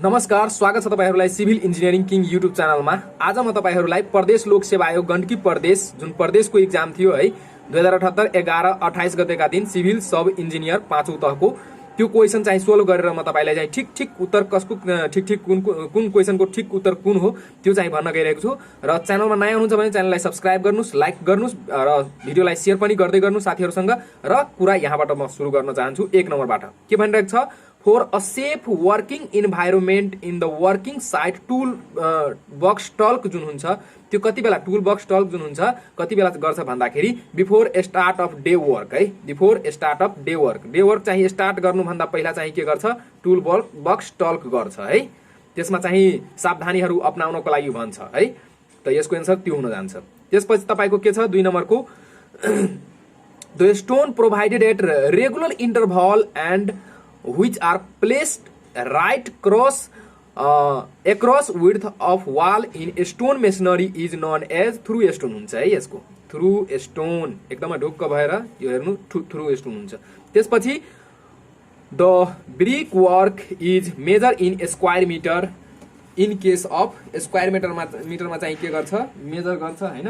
नमस्कार, स्वागत छ तपाईहरुलाई सिभिल इन्जिनियरिङ किङ युट्युब च्यानलमा। आज म तपाईहरुलाई प्रदेश लोक सेवा आयोग गण्डकी प्रदेश जुन प्रदेशको एक्जाम थियो है 2078 11 28 गतेका दिन सिभिल सब इन्जिनियर पाँचौं तहको त्यो क्वेशन चाहिँ सोल्भ गरेर म तपाईलाई चाहिँ ठीक उत्तर कसको ठीक कुन क्वेशनको ठीक उत्तर कुन हो त्यो चाहिँ भन्न गइरहेको छु। र च्यानलमा नयाँ हुनुहुन्छ भने च्यानललाई सब्स्क्राइब गर्नुस्, लाइक गर्नुस् र भिडियोलाई शेयर पनि गर्दै गर्नु साथीहरुसँग। र कुरा यहाँबाट म सुरु गर्न चाहन्छु 1 नम्बरबाट। के भनिरहेको छ? For a safe working environment in the working site tool box talk जुन हुन्छ त्यो कति बेला टुल बक्स टल्क जुन हुन्छ कति बेला गर्छ भन्दाखेरि before start of day work है। Before start of day work चाहिँ स्टार्ट गर्नु भन्दा पहिला चाहिँ के गर्छ? टुल बक्स टल्क गर्छ है। त्यसमा चाहिँ सावधानीहरू अपनाउनको लागि भन्छ है। त यसको एन्सर त्यो हुन जान्छ। त्यसपछि तपाईको के छ 2 नम्बरको the stone provided at regular interval and which are placed right across width of wall in stone masonry is known as through stone हुन्छ है। यसको through stone एकदमै ढुक्क भएर यो हेर्नु through stone हुन्छ। त्यसपछि the brick work is measured in square meter in case of square मिटरमा चाहिँ के गर्छ? मेजर गर्छ हैन।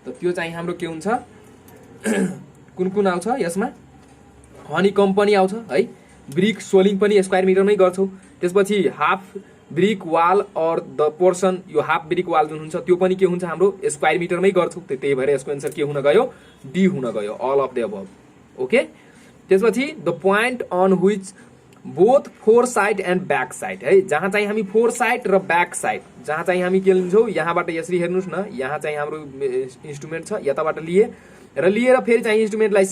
त त्यो चाहिँ हाम्रो के हुन्छ? कुन आउँछ यसमा? हनी कम्पनी आउँछ है। ब्रिक सोलिङ पनि स्क्वायर मिटरमै गर्छौ। त्यसपछि हाफ ब्रिक वाल और द पोर्सन यो हाफ ब्रिक वाल जुन हुन्छ त्यो पनि के हुन्छ हाम्रो स्क्वायर मिटरमै गर्छौ। त्यही भएर यसको आन्सर के हुन गयो? डी हुन गयो, all of the above. Okay. त्यसपछि the point on which both fore side and back side है। जहाँ चाहिँ हामी फोर साइड र ब्याक साइड जहाँ चाहिँ हामी के लिन्छौ यहाँबाट यसरी हेर्नुस् न, यहाँ चाहिँ हाम्रो इन्स्ट्रुमेन्ट छ यताबाट लिएर फेरि चाहिँ इन्स्ट्रुमेन्टलाई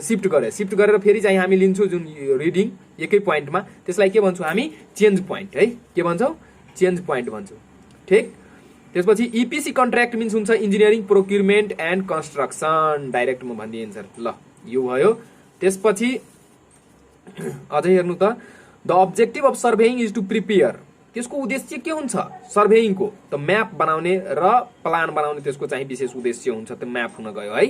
शिफ्ट गरेर फेरि चाहिँ हामी लिन्छौँ जुन रिडिङ एकै पोइन्टमा, त्यसलाई के भन्छौँ हामी? चेन्ज पोइन्ट है। के भन्छौँ? चेन्ज पोइन्ट भन्छौँ। ठिक। त्यसपछि इपिसी कन्ट्र्याक्ट मिन्स हुन्छ engineering procurement and construction. Direct म भनिदिएँ एन्सर। ल यो भयो। त्यसपछि अझै हेर्नु त the objective of surveying is to prepare. त्यसको उद्देश्य के हुन्छ? सर्भेइङको त म्याप बनाउने र प्लान बनाउने त्यसको चाहिँ विशेष उद्देश्य हुन्छ। त्यो म्याप हुन गयो है।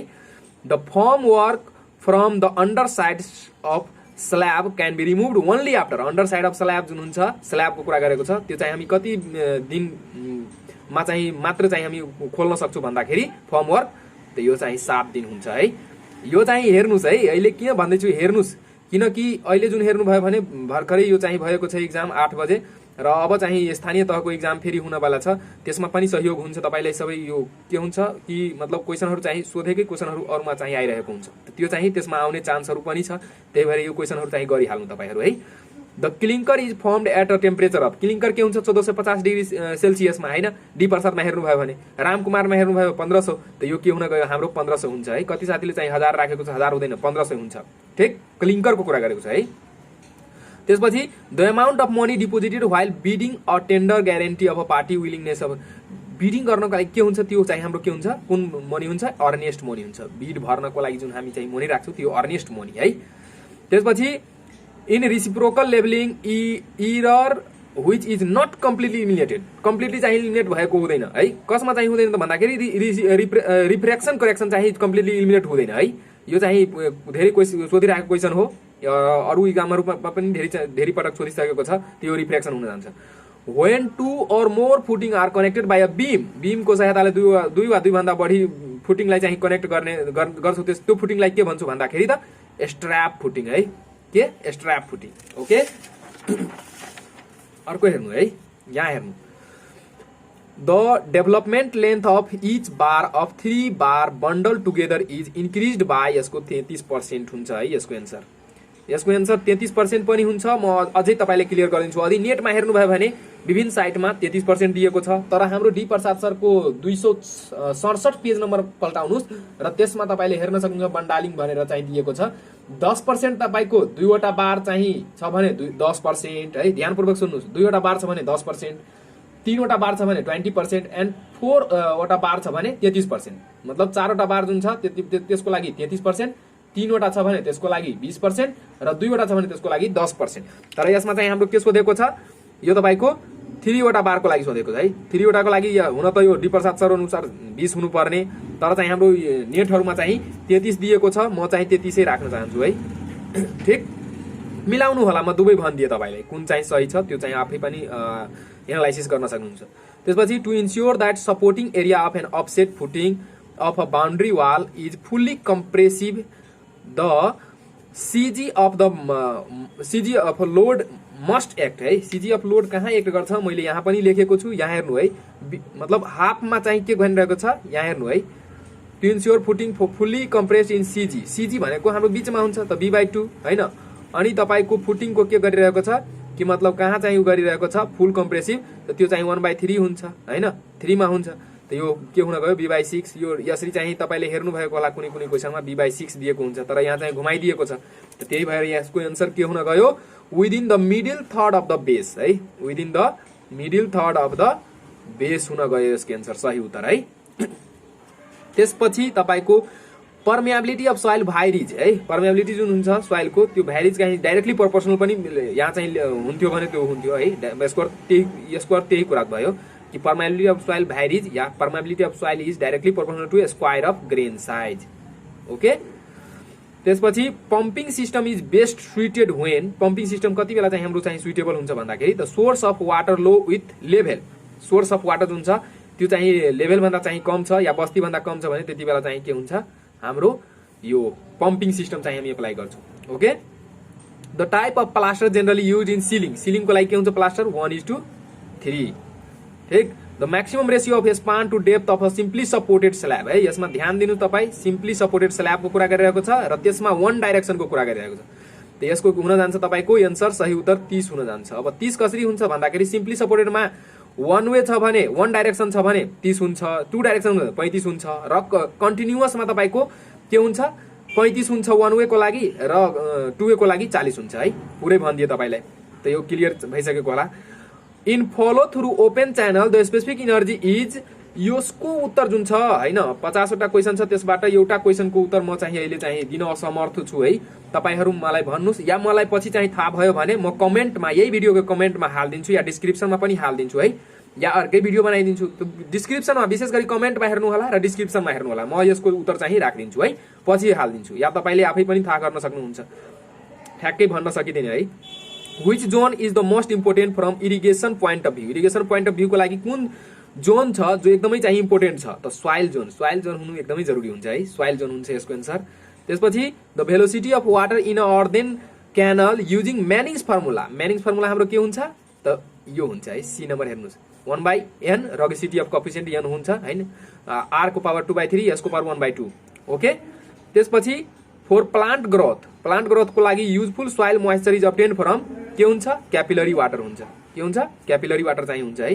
The form work from the under side of slab can be removed only after. Under side of slab जुन हुन्छ स्ल्याबको कुरा गरेको छ त्यो चाहिँ हामी कति दिनमा चाहिँ मात्र चाहिँ हामी खोल्न सक्छौँ भन्दाखेरि फर्म वर्क त यो चाहिँ 7 दिन हुन्छ है। यो चाहिँ हेर्नुस् है, अहिले किन भन्दैछु हेर्नुस्, किनकि अहिले जुन हेर्नुभयो भने भर्खरै यो चाहिँ भएको छ एक्जाम 8 बजे र अब चाहिँ स्थानीय तहको एक्जाम फेरि हुनवाला छ। त्यसमा पनि सहयोग हुन्छ तपाईलाई सबै। यो के हुन्छ कि मतलब क्वेशनहरु चाहिँ सोधेकै क्वेशनहरु अरुमा चाहिँ आइरहेको हुन्छ। त्यो चाहिँ त्यसमा आउने चान्सहरु पनि छ। त्यही भएर यो क्वेशनहरु चाहिँ गरिहाल्नु तपाईहरु है। The clinker is formed at a temperature of. Clinker के हुन्छ 1450 डिग्री सेल्सियसमा हैन। डी प्रसादमा हेर्नुभयो भने, रामकुमारमा हेर्नुभयो 1500, त यो के हुन गयो हाम्रो 1500 हुन्छ है। कति साथीले चाहिँ 1000 राखेको छ, 1000 हुँदैन 1500 हुन्छ। ठीक। क्लिंकरको कुरा गरेको छ है। त्यसपछि the amount of money deposited while bidding a tender guarantee of a party willingness of. Bidding गर्नको लागि के हुन्छ त्यो चाहिँ हाम्रो के हुन्छ? कुन मनी हुन्छ? अर्नेस्ट मनी हुन्छ। बिड भर्नको लागि जुन हामी चाहिँ मनी राख्छौँ त्यो अर्नेस्ट मनी है। त्यसपछि in reciprocal levelling error which is not completely eliminated. Completely चाहिँ इलिमिनेट भएको हुँदैन है। कसमा चाहिँ हुँदैन त भन्दाखेरि रिफ्र्याक्सन करेक्सन चाहिँ कम्प्लिटली इलिमिनेट हुँदैन है। यो चाहिँ धेरै सोधिरहेको क्वेशन हो। अरु एक्जामहरुमा पनि धेरै पटक सोधिसकेको छ। त्यो रिफ्र्याक्सन हुन जान्छ। When two or more footing are connected by a beam. बीमको सहायताले दुई वा दुई भन्दा बढी फुटिङलाई चाहिँ कनेक्ट गर्छौँ। त्यो फुटिङलाई के भन्छौँ भन्दाखेरि त स्ट्र्याप फुटिङ है। के? Strap footing. ओके। अर्को हेर्नु है, यहाँ हेर्नु। The development length of each bar of 3 bar bundled together is increased by. यसको 33% हुन्छ है यसको एन्सर। यसको एन्सर 33% पनि हुन्छ। म अझै तपाईले क्लियर गरिदिन्छु। यदि नेटमा हेर्नुभयो भने विभिन्न साइटमा 33% दिएको छ। तर हाम्रो डी प्रसाद सरको 267 पेज नम्बर पल्टाउनुस् र त्यसमा तपाईले हेर्न सक्नुहुन्छ बन्डालिङ भनेर चाहिँ दिएको छ। 10% तपाईको 2 वटा बार चाहिँ छ भने 10% है। ध्यानपूर्वक सुन्नुस्। 2 वटा बार छ भने 10%, 3 वटा बार छ भने 20% एन्ड 4 वटा बार छ भने 33%। मतलब 4 वटा बार जुन छ त्यसको लागि 33%, 3 वटा छ भने त्यसको लागि 20% र 2 वटा छ भने त्यसको लागि 10%। तर यसमा चाहिँ हाम्रो के सोधेको छ? यो तपाईको 3 वटा बारको लागि सोधेको छ है। 3 वटाको लागि हुन त यो डी प्रसाद सर अनुसार 20 हुनुपर्ने, तर चाहिँ हाम्रो नेटहरुमा चाहिँ 33 दिएको छ। म चाहिँ 33 राख्न चाहन्छु है। ठीक। मिलाउनु होला, म दुवै भनिदिएँ तपाईँलाई कुन चाहिँ सही छ त्यो चाहिँ आफै पनि एनालाइसिस गर्न सक्नुहुन्छ। त्यसपछि to ensure that supporting area of an offset footing of a boundary wall is fully compressive the CG of load must act है। सीजी अफ लोड कहाँ एक्ट गर्छ मैले यहाँ पनि लेखेको छु, यहाँ हेर्नु है, मतलब हाफमा चाहिँ के भनिरहेको छ यहाँ हेर्नु है, to ensure footing fully compressed in CG. CG भनेको हाम्रो बिचमा हुन्छ त b/2 हैन, अनि तपाईको फुटिङको के गरिरहेको छ कि मतलब कहाँ चाहिँ उ गरिरहेको छ फुल कम्प्रेसिभ, त त्यो चाहिँ 1/3 हुन्छ हैन, 3 मा हुन्छ, त यो के हुन गयो b/6। यो यसरी चाहिँ तपाईले हेर्नु भएको होला कुनै कुनै क्वेशनमा b/6 दिएको हुन्छ, तर यहाँ चाहिँ घुमाइदिएको छ, त त्यही भएर यसको आन्सर के हुन गयो within the middle third of the base है, within the middle third of the base हुन गयो यसको आन्सर सही उत्तर है। त्यसपछि तपाईको पर्मिएबिलिटी अफ सोइल भ्यारिज है, पर्मिएबिलिटी जुन हुन्छ सोइलको त्यो भ्यारिज चाहिँ डाइरेक्टली प्रोपोर्सनल पनि यहाँ चाहिँ हुन्थ्यो भने त्यो हुन्थ्यो है, यसको अर्थ त्यही कुरा भयो कि पर्मिएबिलिटी अफ सोइल भ्यारिज या permeability of soil is directly proportional to square of grain size. Okay, त्यसपछि pumping system is best suited when, pumping system कति बेला चाहिँ हाम्रो चाहिँ सुइटेबल हुन्छ भन्दाखेरि the source of water low with level, source of water जुन छ त्यो चाहिँ लेभल भन्दा चाहिँ कम छ या बस्ती भन्दा कम छ भने त्यति बेला चाहिँ के हुन्छ हाम्रो यो पम्पिङ सिस्टम चाहिँ हामी एप्लाई गर्छौं। Okay, the type of plaster generally use in ceiling, सिलिङको लागि के हुन्छ प्लास्टर 1:3 ठीक। The maximum ratio of span to depth of a simply supported slab है, यसमा ध्यान दिनु तपाई, सिम्पली सपोर्टेड स्ल्याबको कुरा गरिरहेको छ र त्यसमा वन डाइरेक्सनको कुरा गरिरहेको छ, त यसको हुन जान्छ तपाईको आन्सर सही उत्तर 30 हुन जान्छ। अब 30 कसरी हुन्छ भन्दाखेरि सिम्पली सपोर्टेडमा वन वे छ भने वन डाइरेक्सन छ भने 30 हुन्छ, टु डाइरेक्सन 35 हुन्छ र कन्टिन्युअसमा तपाईको के हुन्छ 35 हुन्छ वन वे को लागि र टु वे को लागि 40 हुन्छ है, पुरै भनिदिए तपाईलाई, त यो क्लियर भइसकेको होला। In follow through open channel the specific energy is, यसको उत्तर जुन छ हैन 50 वटा क्वेशन छ त्यसबाट एउटा क्वेशनको उत्तर म चाहिँ अहिले चाहिँ दिन असमर्थ छु है, तपाईहरु मलाई भन्नुस् या मलाई पछि चाहिँ थाहा भयो भने म कमेन्टमा यही भिडियोको कमेन्टमा हाल्दिन्छु या डिस्क्रिप्सनमा पनि हाल्दिन्छु है, या अर्कै भिडियो बनाइदिन्छु, डिस्क्रिप्सनमा विशेष गरी कमेन्टमा हेर्नु होला र डिस्क्रिप्सनमा हेर्नु होला, म यसको उत्तर चाहिँ राख्दिन्छु है, पछि हाल्दिन्छु, या तपाईले आफै पनि थाहा गर्न सक्नुहुन्छ, ठ्याक्कै भन्न सकिदैन है। Which zone is the most important from irrigation point of view, irrigation point of भ्यूको लागि कुन जोन छ जो एकदमै चाहिँ इम्पोर्टेन्ट छ, त सोइल जोन, सोइल जोन हुनु एकदमै जरुरी हुन्छ है, सोइल जोन हुन्छ यसको आन्सर। त्यसपछि the velocity of water in a earthen canal using Manning's formula, Manning's formula हाम्रो के हुन्छ त यो हुन्छ है, सी नम्बर हेर्नुस् 1/n, रगेसिटी अफ कोएफिसिएन्ट n हुन्छ हैन, r को पावर 2/3, s को पावर 1/2। ओके, त्यसपछि for plant growth, plant growth को लागि useful soil moisture is obtained from के हुन्छ क्यापिलरी वाटर हुन्छ, के हुन्छ क्यापिलरी वाटर चाहिँ हुन्छ है,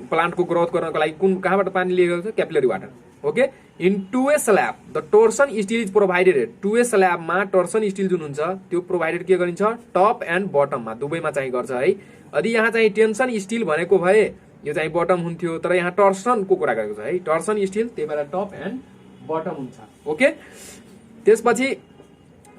प्लान्ट को ग्रोथ गर्नको लागि कुन कहाँबाट पानी लिएको छ capillary water. Okay, in two way slab the torsion steel is provided, two way स्ल्याबमा टोर्सन स्टील जुन हुन्छ त्यो प्रोभाइडेड के गरिन्छ टप एन्ड बटममा दुवैमा चाहिँ गर्छ है। यदि यहाँ चाहिँ टेन्सन स्टील भनेको भए यो चाहिँ बटम हुन्थ्यो, तर यहाँ टर्सनको कुरा गरेको छ है, टर्सन स्टील त्यही भएर टप एन्ड बटम हुन्छ। ओके, त्यसपछि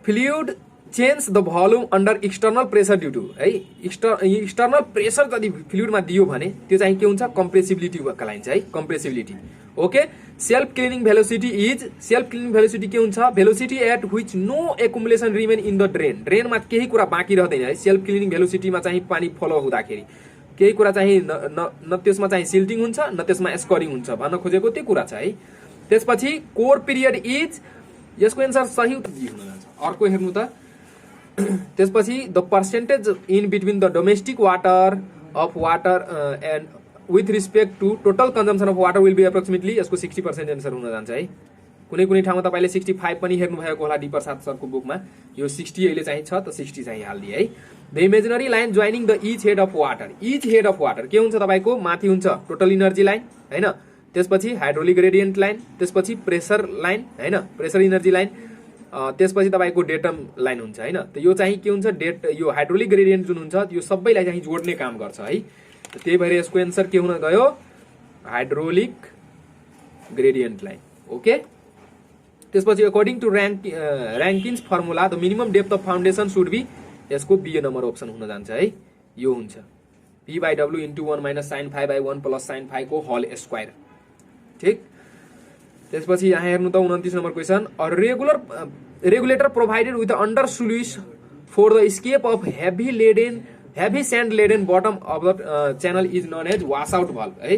fluid change the volume under external pressure due to है, एक्सटर्नल प्रेसर यदि फ्लुइडमा दियो भने त्यो चाहिँ के हुन्छ कम्प्रेसिबिलिटी कहलाइन्छ है, compressibility. Okay, self cleaning velocity is, self cleaning velocity के हुन्छ velocity at which no accumulation remain in the drain, ड्रेनमा केही कुरा बाँकी रहदैन है, सेल्फ क्लिनिङ भेलोसिटीमा चाहिँ पानी फ्लो हुँदाखेरि केही कुरा चाहिँ न त्यसमा चाहिँ सिल्टिङ हुन्छ न त्यसमा स्करिङ हुन्छ, भन्न खोजेको त्यो कुरा छ है। त्यसपछि कोर पिरियड इज, यसको आन्सर सही हुन जान्छ। अर्को हेर्नु त, त्यसपछि the percentage in between the domestic water of water and with respect to total consumption of water will be approximately, यसको 60% आन्सर हुन जान्छ है। कुनै कुनै ठाउँमा तपाईले 65 पनि हेर्नु भएको होला डी प्रसाद सरको बुकमा, यो 60 अहिले चाहिँ छ त 60 चाहिँ हाल्दिए है। The imaginary line joining the each head of water, each head of water के हुन्छ तपाईको माथि हुन्छ टोटल इनर्जी लाइन हैन, त्यसपछि हाइड्रोलिक ग्रेडियन्ट लाइन, त्यसपछि प्रेसर लाइन हैन, प्रेसर इनर्जी लाइन, त्यसपछि तपाईको डेटम लाइन हुन्छ हैन, त यो चाहिँ के हुन्छ यो हाइड्रोलिक ग्रेडियन्ट जुन हुन्छ यो सबैलाई चाहिँ जोड्ने काम गर्छ है, त्यही भएर यसको आन्सर के हुन गयो हाइड्रोलिक ग्रेडियन्ट लाइन। ओके, त्यसपछि according to Rankine's formula the minimum depth of foundation should be, यसको बी नम्बर अप्सन हुन जान्छ है, यो हुन्छ p/w * 1 - sin phi / 1 + sin phi को होल स्क्वायर ठीक। त्यसपछि यहाँ हेर्नु त 29 number question, regulator provided with under sluice for the escape of heavy sand laden bottom of the channel is known as wash out valve है।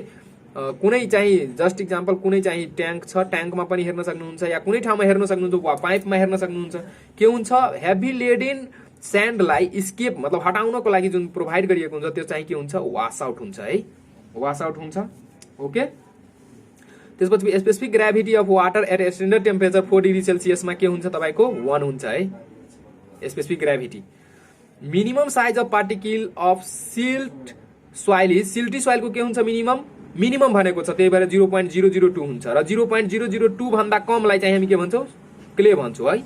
कुनै चाहिँ just example कुनै चाहिँ ट्याङ्क छ, ट्याङ्कमा पनि हेर्न सक्नुहुन्छ या कुनै ठाउँमा हेर्न सक्नुहुन्छ वा पाइपमा हेर्न सक्नुहुन्छ। के हुन्छ, हेभी लेडेन स्यान्डलाई स्केप मतलब हटाउनको लागि जुन प्रोभाइड गरिएको हुन्छ त्यो चाहिँ के हुन्छ, वास आउट हुन्छ है, वास आउट हुन्छ। ओके, त्यसपछि specific gravity of water at standard temperature 4 degree सेल्सियसमा के हुन्छ तपाईको 1 हुन्छ है specific gravity. Minimum size of particle of silt soil is, सिल्टी सोइलको के हुन्छ मिनिमम भनेको छ, त्यही भएर 0.002 हुन्छ र 0.002 भन्दा कमलाई चाहिँ हामी के भन्छौँ, क्ले भन्छौँ है।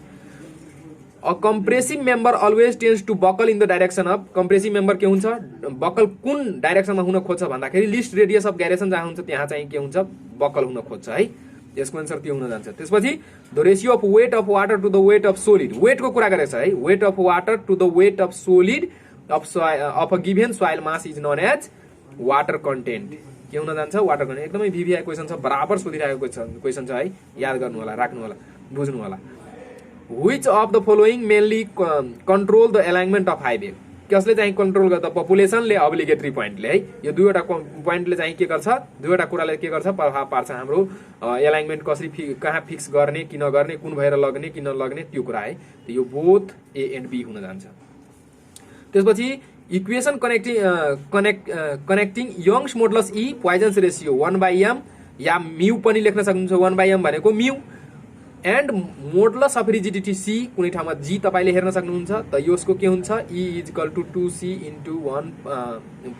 A compressive member always tends to buckle in the direction of, compressive member के हुन्छ, बकल कुन डाइरेक्सनमा हुन खोज्छ भन्दाखेरि लिस्ट रेडियस अफ ग्यारेसन जहाँ हुन्छ त्यहाँ चाहिँ के हुन्छ, बकल हुन खोज्छ है। यसको आन्सर त्यो हुन जान्छ। त्यसपछि the ratio of weight of water to the weight of solid, वेटको कुरा गरेको छ है, weight of water to the weight of solid of a given soil mass is known as water content. के हुन जान्छ, वाटर कन्टेन्ट। एकदमै भिभिआई question छ, बराबर सोधिरहेको क्वेसन छ है, याद गर्नु होला, राख्नु होला, बुझ्नु होला। Which of the following mainly control the alignment of highway, कसले चाहिँ कन्ट्रोल गर्छ, पपुलेसनले, अब्लिगेटरी पोइन्टले है। यो दुईवटा पोइन्टले चाहिँ के गर्छ, दुईवटा कुराले के गर्छ, प्रभाव पार्छ हाम्रो एलाइनमेन्ट कसरी कहाँ फिक्स गर्ने कि नगर्ने, कुन भएर लग्ने कि नलग्ने त्यो कुरा है। यो बोथ ए एन्ड बी हुन जान्छ। त्यसपछि equation connecting Young's modulus E Poisson's ratio 1/m या म्यू पनि लेख्न सक्नुहुन्छ। 1/m भनेको mu and modulus of rigidity C, कुनै ठाउँमा जी तपाईले हेर्न सक्नुहुन्छ। त यसको के हुन्छ, E is equal to 2c into 1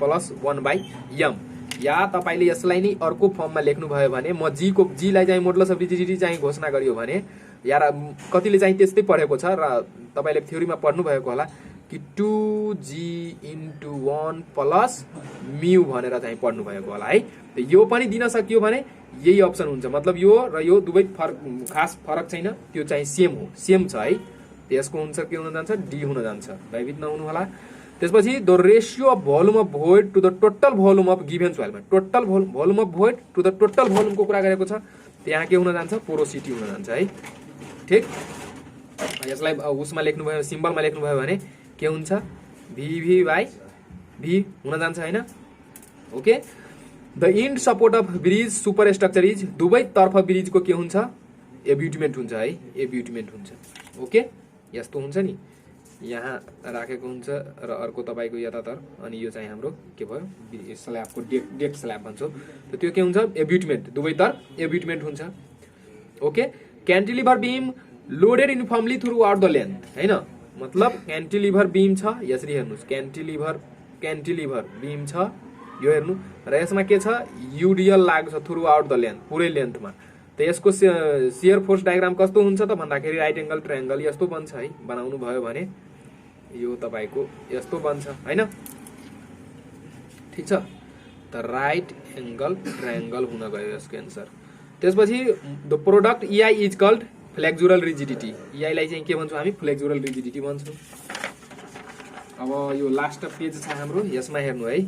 plus 1/m, या तपाईले यसलाई नै अर्को फर्ममा लेख्नुभयो भने म जीलाई चाहिँ मोडुलस अफ रिजिडिटी चाहिँ घोषणा गरियो भने, या कतिले चाहिँ त्यस्तै पढेको छ र तपाईले थ्योरीमा पढ्नु भएको होला कि 2g इन्टु 1 प्लस म्यू भनेर चाहिँ पढ्नु भएको होला है। यो पनि दिन सकियो भने यही अप्सन हुन्छ, मतलब यो र यो दुवै खास फरक छैन, त्यो चाहिँ सेम छ है। त्यसको आन्सर के हुन जान्छ, डी हुन जान्छ, भयभीत नहुनु होला। त्यसपछि the ratio of volume of void to the total volume of given सोइलमा, total volume of void to the total भोल्युमको कुरा गरेको छ, त्यहाँ के हुन जान्छ, पोरोसिटी हुन जान्छ है। ठिक, यसलाई उसमा लेख्नुभयो, सिम्बलमा लेख्नुभयो भने के हुन्छ, VV/V हुन जान्छ हैन। Okay, the end support of bridge super structure is, दुवै तर्फ ब्रिजको के हुन्छ, एब्युटमेन्ट हुन्छ है, एब्युटमेन्ट हुन्छ। ओके, यस्तो हुन्छ नि, यहाँ राखेको हुन्छ र अर्को तपाईको यतातर, अनि यो चाहिँ हाम्रो के भयो, स्ल्याबको डेक स्ल्याब भन्छौँ, त त्यो के हुन्छ, एब्युटमेन्ट, दुवैतर्फ एब्युटमेन्ट हुन्छ। Okay, cantilever beam loaded uniformly through out the length हैन, मतलब क्यान्टिलिभर बीम छ, यसरी हेर्नुस्, क्यान्टिलिभर बीम छ, यो हेर्नु, र यसमा के छ, युडिएल लाग्छ थ्रु आउट द लेन्थ, पुरै लेन्थमा। त यसको शियर फोर्स डायग्राम कस्तो हुन्छ त भन्दाखेरि राइट एंगल ट्रायंगल यस्तो बन्छ है, बनाउनु भयो भने यो तपाईको यस्तो बन्छ हैन, ठीक छ। त राइट एंगल ट्रायंगल हुन गयो यसको आन्सर। त्यसपछि the product EI is called flexural rigidity, EI लाई चाहिँ के भन्छौं हामी, फ्लेक्सुरल रिजिडिटी भन्छौं। अब यो लास्ट पेज छ हाम्रो, यसमा हेर्नु है।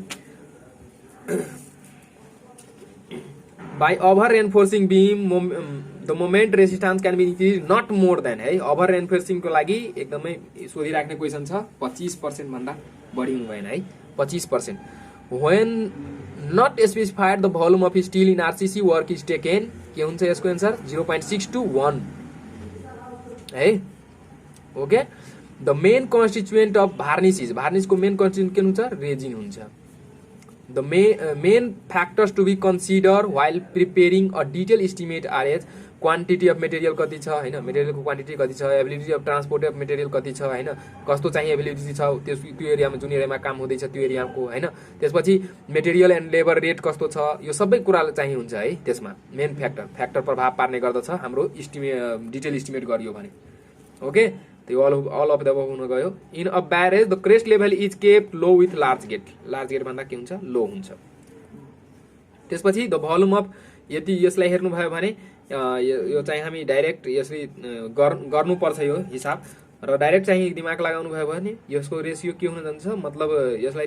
By over reinforcing beam, the moment resistance can be increased not more than है, over reinforcing को लागि एकदमै सोधिराख्ने क्वेशन छ, 25% भन्दा बढी हुनु भएन है, 25%। When not specified the volume of steel in RCC work is taken, के हुन्छ यसको आन्सर 0.6 to 1 है। Okay, the main constituent of varnish is, varnish को main constituent के हुन्छ, रेजिन हुन्छ। The main factors to be considered while preparing a detailed estimate are as quantity of material कति छ हैन, material को quantity कति छ, ability of transport of material कति छ हैन, कस्तो चाहिँ ability छ त्यो एरियामा, जुन एरियामा काम हुँदैछ त्यो एरियाको हैन। त्यसपछि material and labor rate कस्तो छ, यो सबै कुरा चाहिँ हुन्छ है। त्यसमा मेन फ्याक्टर प्रभाव पार्ने गर्दछ हाम्रो डिटेल एस्टिमेट गरियो भने। ओके, त्यो all of the above हुन गयो। In a barrage the crest level is kept low with large gate, large gate भन्दा के हुन्छ, लो हुन्छ। त्यसपछि द भोल्युम अफ, यदि यसलाई हेर्नु भयो भने यो चाहिँ हामी डाइरेक्ट यसरी गर्नुपर्छ यो हिसाब, र डाइरेक्ट चाहिँ दिमाग लगाउनु भयो भने यसको रेसियो के हुन जान्छ, मतलब यसलाई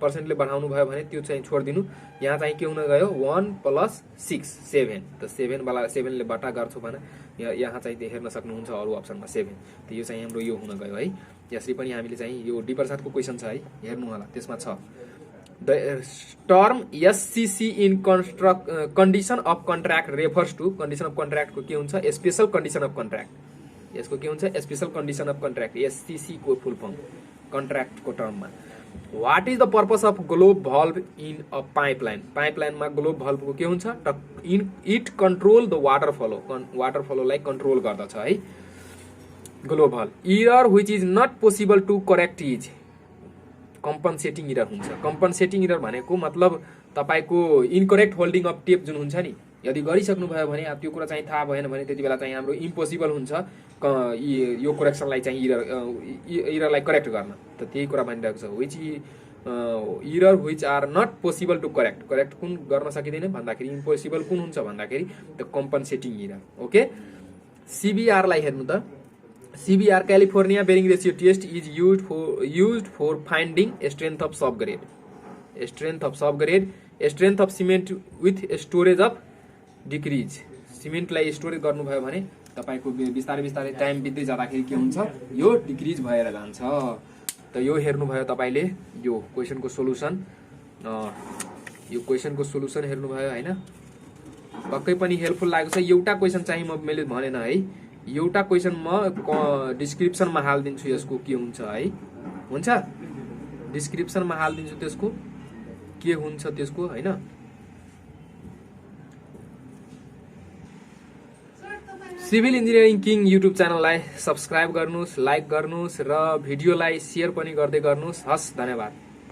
पर्सेन्टले बढाउनु भयो भने त्यो चाहिँ छोड्दिनु। यहाँ चाहिँ के हुन गयो, 1 + 6 7, त 7 वाला 7 ले बटा गर्छु भने यहाँ चाहिँ हेर्न सक्नुहुन्छ अरु अप्सनमा 7, त यो चाहिँ हाम्रो यो हुन गयो है। यसरी पनि हामीले चाहिँ यो डी प्रसादको क्वेसन छ है, हेर्नु होला त्यसमा छ। The term SCC in condition of contract refers to, condition of कन्ट्र्याक्टको के हुन्छ, स्पेशल कन्डिसन अफ कन्ट्र्याक्ट। यसको के हुन्छ, special condition of contract, SCC को फुल फर्म कन्ट्र्याक्टको टर्ममा। What is the purpose of globe valve in a pipeline, पाइपलाइनमा ग्लोब भल्भको के हुन्छ, it control the water flow, water फ्लोलाई कन्ट्रोल गर्दछ है globe valve. Error which is not possible to correct is कम्पनसेटिङ error हुन्छ। कम्पनसेटिङ इरर भनेको मतलब तपाईको इनकरेक्ट होल्डिङ अफ टेप जुन हुन्छ नि, यदि गरिसक्नु भयो भने अब त्यो कुरा चाहिँ थाहा भएन भने त्यति बेला चाहिँ हाम्रो इम्पोसिबल हुन्छ यो करेक्सनलाई चाहिँ इररलाई करेक्ट गर्न। त त्यही कुरा भनिरहेको छ, which error which are not possible to correct, correct कुन गर्न सकिँदैन भन्दाखेरि इम्पोसिबल कुन हुन्छ भन्दाखेरि द कम्पनसेटिङ इरर। ओके, सीबीआरलाई हेर्नु त, CBR California bearing ratio test is used for finding strength of subgrade, strength of subgrade, strength of cement with storage of decrease। सिमेन्टलाई स्टोरेज गर्नुभयो भने तपाईको बिस्तारै बिस्तारै टाइम बित्दै जाँदाखेरि के हुन्छ, यो डिक्रिज भएर जान्छ। त यो हेर्नुभयो तपाईले यो क्वेशनको सोलुसन, यो क्वेशनको सोलुसन हेर्नुभयो हैन, पक्कै पनि हेल्पफुल लागेको छ। एउटा क्वेशन चाहिँ मैले भनेन है, एउटा क्वेशन म डिस्क्रिप्सनमा हाल्दिन्छु यसको के हुन्छ है, हुन्छ डिस्क्रिप्सनमा हाल्दिन्छु त्यसको के हुन्छ त्यसको हैन। सिभिल इन्जिनियरिङ किङ युट्युब च्यानललाई सब्स्क्राइब गर्नुस्, लाइक गर्नुस् र भिडियोलाई शेयर पनि गर्दै गर्नुस्। हस्, धन्यवाद।